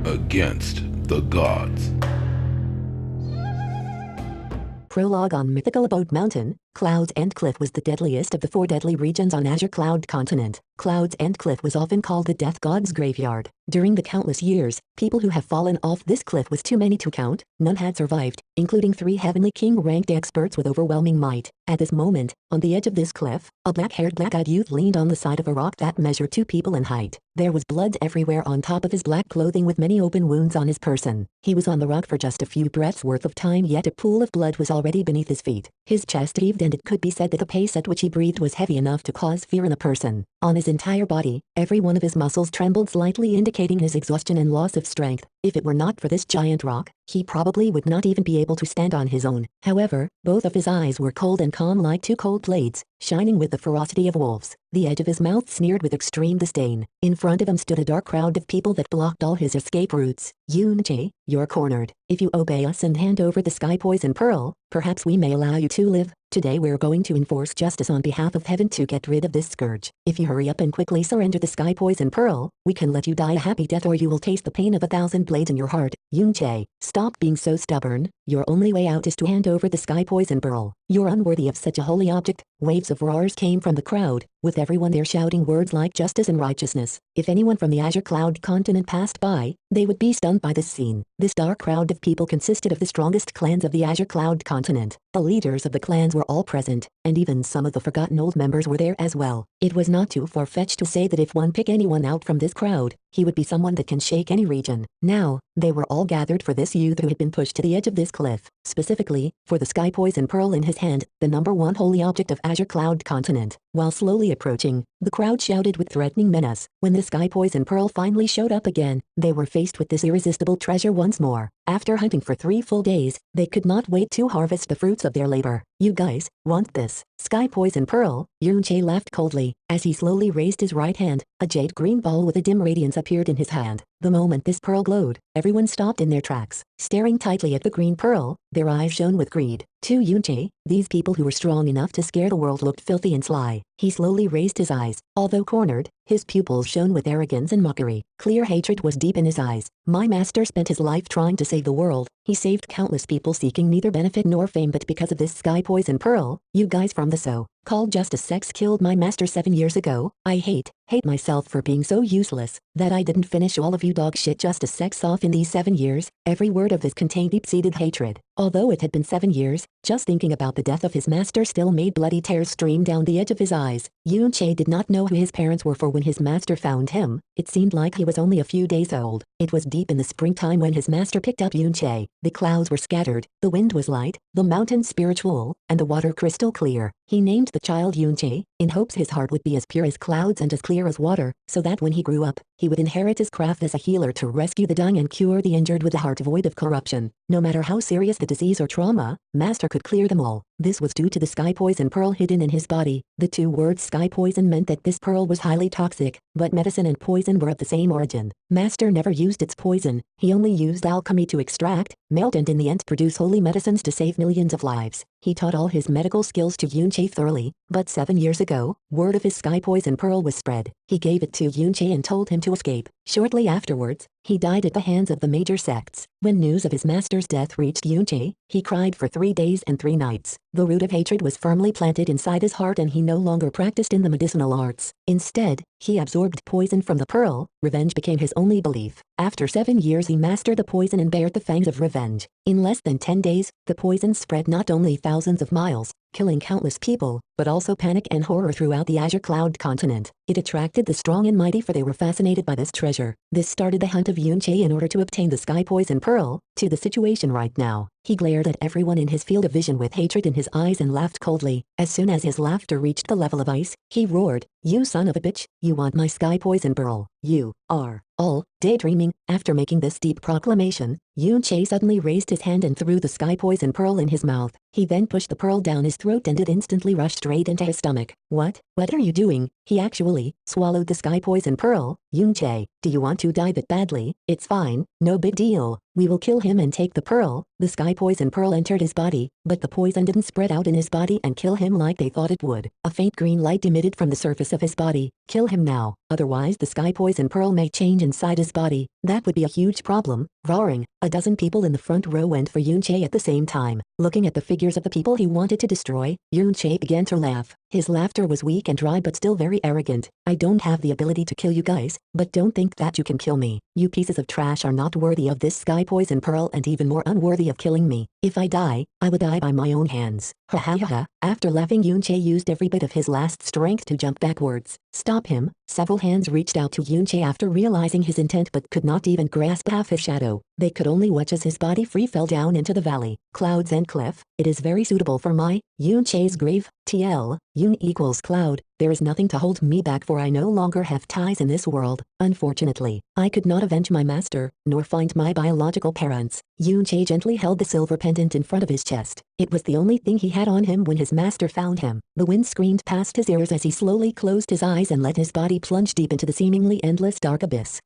against the gods. Prologue on Mythical Abode Mountain. Clouds End Cliff was the deadliest of the 4 deadly regions on Azure Cloud Continent. Clouds End Cliff was often called the Death God's Graveyard. During the countless years, people who have fallen off this cliff was too many to count. None had survived, including 3 Heavenly King-ranked experts with overwhelming might. At this moment, on the edge of this cliff, a black-haired black-eyed youth leaned on the side of a rock that measured 2 people in height. There was blood everywhere on top of his black clothing with many open wounds on his person. He was on the rock for just a few breaths worth of time, yet a pool of blood was already beneath his feet. His chest heaved, and it could be said that the pace at which he breathed was heavy enough to cause fear in a person. On his entire body, every one of his muscles trembled slightly, indicating his exhaustion and loss of strength. If it were not for this giant rock, he probably would not even be able to stand on his own. However, both of his eyes were cold and calm like 2 cold blades, shining with the ferocity of wolves. The edge of his mouth sneered with extreme disdain. In front of him stood a dark crowd of people that blocked all his escape routes. Xiao Che, you're cornered. If you obey us and hand over the Sky Poison Pearl, perhaps we may allow you to live. Today we're going to enforce justice on behalf of heaven to get rid of this scourge. If you hurry up and quickly surrender the Sky Poison Pearl, we can let you die a happy death, or you will taste the pain of 1,000 blades in your heart. Xiao Che, stop being so stubborn. Your only way out is to hand over the Sky Poison Pearl. You're unworthy of such a holy object. Waves of roars came from the crowd, with everyone there shouting words like justice and righteousness. If anyone from the Azure Cloud Continent passed by, they would be stunned by this scene. This dark crowd of people consisted of the strongest clans of the Azure Cloud Continent. The leaders of the clans were all present, and even some of the forgotten old members were there as well. It was not too far-fetched to say that if one picked anyone out from this crowd, he would be someone that can shake any region. Now, they were all gathered for this youth who had been pushed to the edge of this cliff, specifically, for the Sky Poison Pearl in his hand, the #1 holy object of Azure Cloud Continent. While slowly approaching, the crowd shouted with threatening menace. When the Sky Poison Pearl finally showed up again, they were faced with this irresistible treasure once more. After hunting for 3 full days, they could not wait to harvest the fruits of their labor. You guys want this Sky Poison Pearl? Xiao Che laughed coldly. As he slowly raised his right hand, a jade green ball with a dim radiance appeared in his hand. The moment this pearl glowed, everyone stopped in their tracks, staring tightly at the green pearl. Their eyes shone with greed. To Xiao Che, these people who were strong enough to scare the world looked filthy and sly. He slowly raised his eyes. Although cornered, his pupils shone with arrogance and mockery. Clear hatred was deep in his eyes. My master spent his life trying to save the world. He saved countless people seeking neither benefit nor fame, but because of this Sky Poison Pearl, you guys from the so-called justice sects killed my master 7 years ago. I hate myself for being so useless, that I didn't finish all of you dog shit justice sects off in these 7 years. Every word of this contained deep-seated hatred. Although it had been 7 years, just thinking about the death of his master still made bloody tears stream down the edge of his eyes. Xiao Che did not know who his parents were, for when his master found him, it seemed like he was only a few days old. It was deep in the springtime when his master picked up Xiao Che. The clouds were scattered, the wind was light, the mountains spiritual, and the water crystal clear. He named the child Xiao Che, in hopes his heart would be as pure as clouds and as clear as water, so that when he grew up, he would inherit his craft as a healer to rescue the dying and cure the injured with a heart void of corruption. No matter how serious the disease or trauma, Master could clear them all. This was due to the Sky Poison Pearl hidden in his body. The 2 words Sky Poison meant that this pearl was highly toxic, but medicine and poison were of the same origin. Master never used its poison. He only used alchemy to extract, melt, and in the end produce holy medicines to save millions of lives. He taught all his medical skills to Xiao Che thoroughly, but 7 years ago, word of his Sky Poison Pearl was spread. He gave it to Xiao Che and told him to escape. Shortly afterwards, he died at the hands of the major sects. When news of his master's death reached Xiao Che, he cried for 3 days and 3 nights. The root of hatred was firmly planted inside his heart, and he no longer practiced in the medicinal arts. Instead, he absorbed poison from the pearl. Revenge became his only belief. After 7 years, he mastered the poison and bared the fangs of revenge. In less than 10 days, the poison spread not only thousands of miles, killing countless people, but also panic and horror throughout the Azure Cloud Continent. It attracted the strong and mighty, for they were fascinated by this treasure. This started the hunt of Xiao Che in order to obtain the Sky Poison Pearl. To the situation right now, he glared at everyone in his field of vision with hatred in his eyes and laughed coldly. As soon as his laughter reached the level of ice, he roared, "You son of a bitch, you want my Sky Poison Pearl? You are all daydreaming." After making this deep proclamation, Xiao Che suddenly raised his hand and threw the Sky Poison Pearl in his mouth. He then pushed the pearl down his throat, and it instantly rushed straight into his stomach. What are you doing? He actually swallowed the Sky Poison Pearl. Xiao Che, do you want to die that badly? It's fine, no big deal. We will kill him and take the pearl. The Sky Poison Pearl entered his body, but the poison didn't spread out in his body and kill him like they thought it would. A faint green light emitted from the surface of his body. Kill him now. Otherwise the sky poison pearl may change inside his body. That would be a huge problem. Roaring, a dozen people in the front row went for Xiao Che at the same time. Looking at the figures of the people he wanted to destroy, Xiao Che began to laugh. His laughter was weak and dry but still very arrogant. I don't have the ability to kill you guys, but don't think that you can kill me. You pieces of trash are not worthy of this sky poison pearl and even more unworthy of killing me. If I die, I would die by my own hands. Ha ha ha. After laughing, Xiao Che used every bit of his last strength to jump backwards. Stop him. Several hands reached out to Xiao Che after realizing his intent but could not even grasp half his shadow. They could only watch as his body free fell down into the valley. Clouds and cliff. It is very suitable for my Xiao Che's grave. TL, Yun equals cloud. There is nothing to hold me back, for I no longer have ties in this world. Unfortunately, I could not avenge my master, nor find my biological parents. Xiao Che gently held the silver pendant in front of his chest. It was the only thing he had on him when his master found him. The wind screamed past his ears as he slowly closed his eyes and let his body plunge deep into the seemingly endless dark abyss.